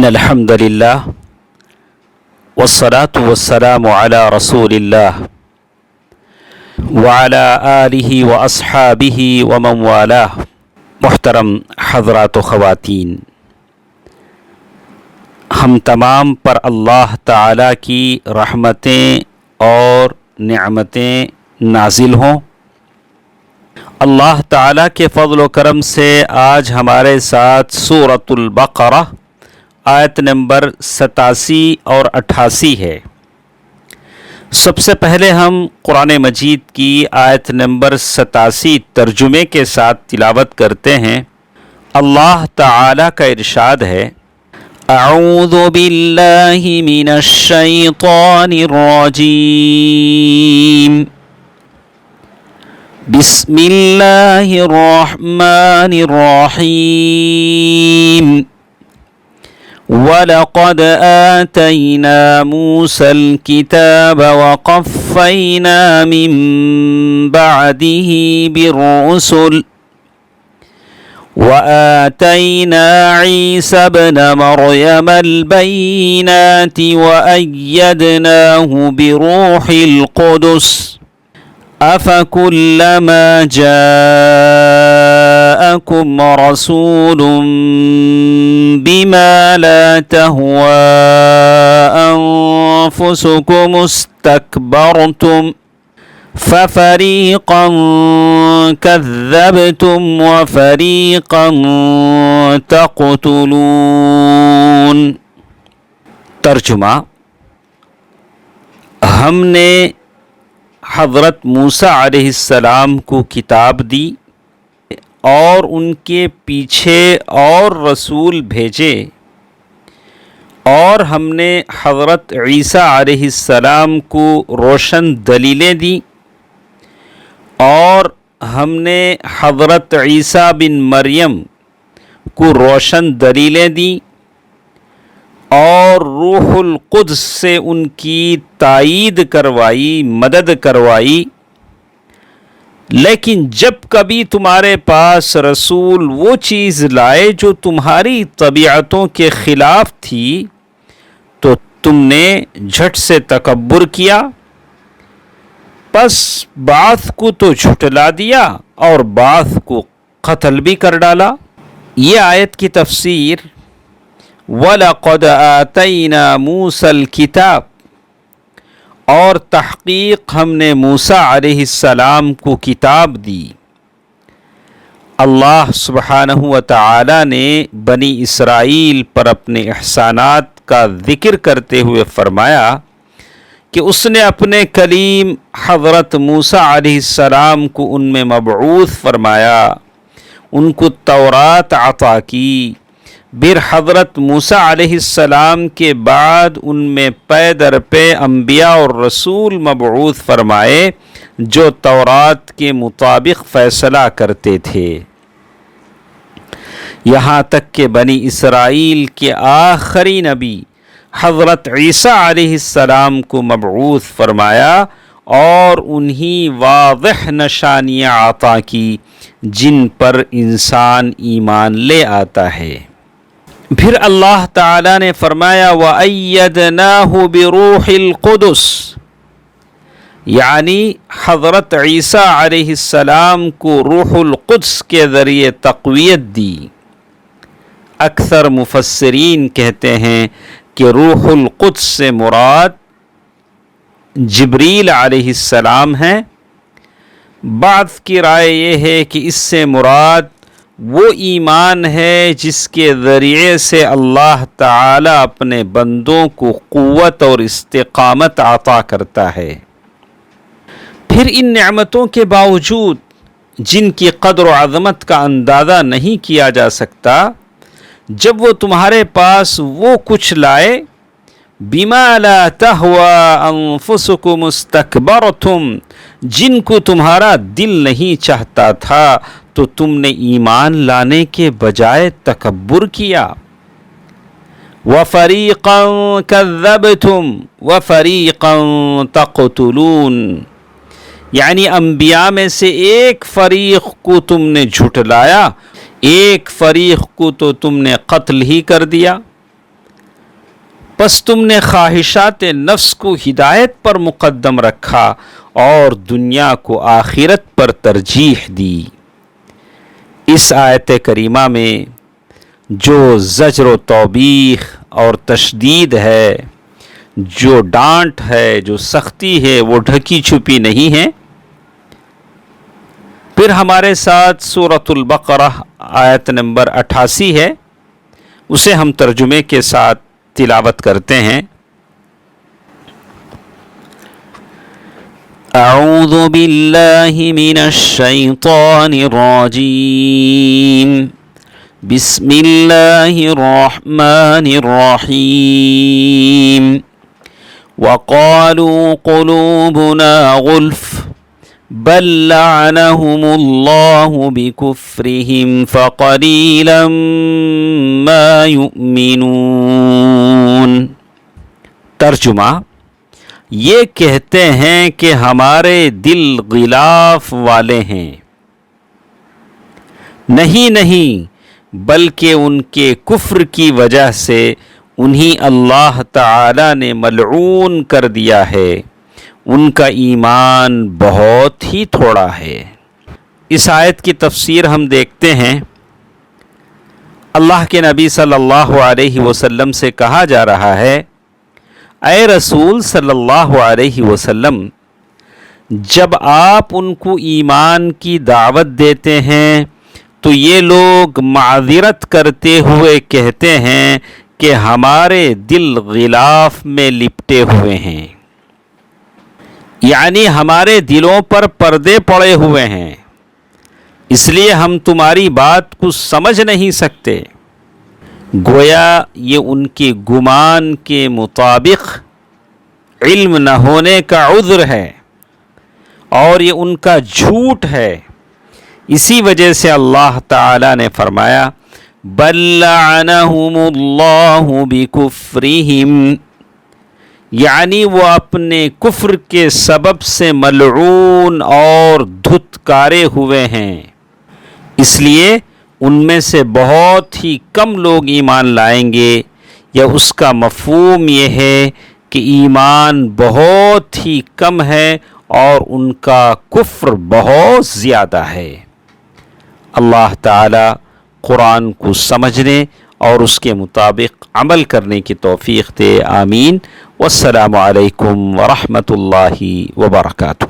ان الحمد للہ والصلاة والسلام علی رسول اللہ وعلی آلہ واصحابہ ومن والاه۔ محترم حضرات و خواتین، ہم تمام پر اللہ تعالیٰ کی رحمتیں اور نعمتیں نازل ہوں۔ اللہ تعالیٰ کے فضل و کرم سے آج ہمارے ساتھ سورۃ البقرہ آیت نمبر 87 اور 88 ہے۔ سب سے پہلے ہم قرآن مجید کی آیت نمبر 87 ترجمے کے ساتھ تلاوت کرتے ہیں۔ اللہ تعالیٰ کا ارشاد ہے، اعوذ باللہ من الشیطان الرجیم، بسم اللہ الرحمن الرحیم، وَلَقَدْ آتَيْنَا مُوسَى الْكِتَابَ وَقَفَّيْنَا مِن بَعْدِهِ بِالرُّسُلِ وَآتَيْنَا عِيسَى ابْنَ مَرْيَمَ الْبَيِّنَاتِ وَأَيَّدْنَاهُ بِرُوحِ الْقُدُسِ أَفَكُلَّمَا جَاءَكُمْ رَسُولٌ بِمَا لَا تَهْوَى أَنفُسُكُمُ اسْتَكْبَرْتُمْ فَفَرِيقًا كَذَّبْتُمْ وَفَرِيقًا تَقْتُلُونَ۔ ترجمہ: ہم نے حضرت موسیٰ علیہ السلام کو کتاب دی اور ان کے پیچھے اور رسول بھیجے، اور ہم نے حضرت عیسیٰ علیہ السلام کو روشن دلیلیں دیں، اور ہم نے حضرت عیسیٰ بن مریم کو روشن دلیلیں دیں اور روح القدس سے ان کی تائید کروائی، مدد کروائی۔ لیکن جب کبھی تمہارے پاس رسول وہ چیز لائے جو تمہاری طبیعتوں کے خلاف تھی تو تم نے جھٹ سے تکبر کیا، پس بعض کو تو جھٹلا دیا اور بعض کو قتل بھی کر ڈالا۔ یہ آیت کی تفسیر، وَلَقَدْ آتَيْنَا مُوسَى الْكِتَابَ، اور تحقیق ہم نے موسیٰ علیہ السلام کو کتاب دی۔ اللہ سبحانہ و تعالی نے بنی اسرائیل پر اپنے احسانات کا ذکر کرتے ہوئے فرمایا کہ اس نے اپنے کلیم حضرت موسیٰ علیہ السلام کو ان میں مبعوث فرمایا، ان کو تورات عطا کی۔ پھر حضرت موسیٰ علیہ السلام کے بعد ان میں پے در پے انبیاء اور رسول مبعوث فرمائے جو تورات کے مطابق فیصلہ کرتے تھے، یہاں تک کہ بنی اسرائیل کے آخری نبی حضرت عیسیٰ علیہ السلام کو مبعوث فرمایا اور انہی واضح نشانیاں عطا کی جن پر انسان ایمان لے آتا ہے۔ پھر اللہ تعالیٰ نے فرمایا وَأَيَّدْنَاهُ بِرُوحِ الْقُدُسِ، یعنی حضرت عیسیٰ علیہ السلام کو روح القدس کے ذریعے تقویت دی۔ اکثر مفسرین کہتے ہیں کہ روح القدس سے مراد جبریل علیہ السلام ہیں۔ بعض کی رائے یہ ہے کہ اس سے مراد وہ ایمان ہے جس کے ذریعے سے اللہ تعالیٰ اپنے بندوں کو قوت اور استقامت عطا کرتا ہے۔ پھر ان نعمتوں کے باوجود جن کی قدر و عظمت کا اندازہ نہیں کیا جا سکتا، جب وہ تمہارے پاس وہ کچھ لائے بما لا تہوی انفسکم استکبرتم، جن کو تمہارا دل نہیں چاہتا تھا تو تم نے ایمان لانے کے بجائے تکبر کیا۔ وَفَرِيقًا كَذَّبْتُمْ وَفَرِيقًا تَقْتُلُونَ، یعنی انبیاء میں سے ایک فریق کو تم نے جھٹلایا، ایک فریق کو تو تم نے قتل ہی کر دیا۔ پس تم نے خواہشات نفس کو ہدایت پر مقدم رکھا اور دنیا کو آخرت پر ترجیح دی۔ اس آیت کریمہ میں جو زجر و توبیخ اور تشدید ہے، جو ڈانٹ ہے، جو سختی ہے، وہ ڈھکی چھپی نہیں ہے۔ پھر ہمارے ساتھ سورۃ البقرہ آیت نمبر 88 ہے، اسے ہم ترجمے کے ساتھ تلاوت کرتے ہیں۔ اعوذ باللہ من الشیطان الرجیم، بسم اللہ الرحمن الرحیم۔ وقالوا قلوبنا غلف بل لعنهم اللہ بکفرهم فقلیلا ما یؤمنون۔ ترجمہ: یہ کہتے ہیں کہ ہمارے دل غلاف والے ہیں، نہیں بلکہ ان کے کفر کی وجہ سے انہیں اللہ تعالی نے ملعون کر دیا ہے، ان کا ایمان بہت ہی تھوڑا ہے۔ اس آیت کی تفسیر ہم دیکھتے ہیں۔ اللہ کے نبی صلی اللہ علیہ وسلم سے کہا جا رہا ہے، اے رسول صلی اللہ علیہ وسلم، جب آپ ان کو ایمان کی دعوت دیتے ہیں تو یہ لوگ معذرت کرتے ہوئے کہتے ہیں کہ ہمارے دل غلاف میں لپٹے ہوئے ہیں، یعنی ہمارے دلوں پر پردے پڑے ہوئے ہیں، اس لیے ہم تمہاری بات کو سمجھ نہیں سکتے۔ گویا یہ ان کے گمان کے مطابق علم نہ ہونے کا عذر ہے اور یہ ان کا جھوٹ ہے۔ اسی وجہ سے اللہ تعالی نے فرمایا بل لعنہم اللہ بکفرہم، یعنی وہ اپنے کفر کے سبب سے ملعون اور دھتکارے ہوئے ہیں، اس لیے ان میں سے بہت ہی کم لوگ ایمان لائیں گے، یا اس کا مفہوم یہ ہے کہ ایمان بہت ہی کم ہے اور ان کا کفر بہت زیادہ ہے۔ اللہ تعالی قرآن کو سمجھنے اور اس کے مطابق عمل کرنے کی توفیق دے، آمین۔ والسلام علیکم ورحمۃ اللہ وبرکاتہ۔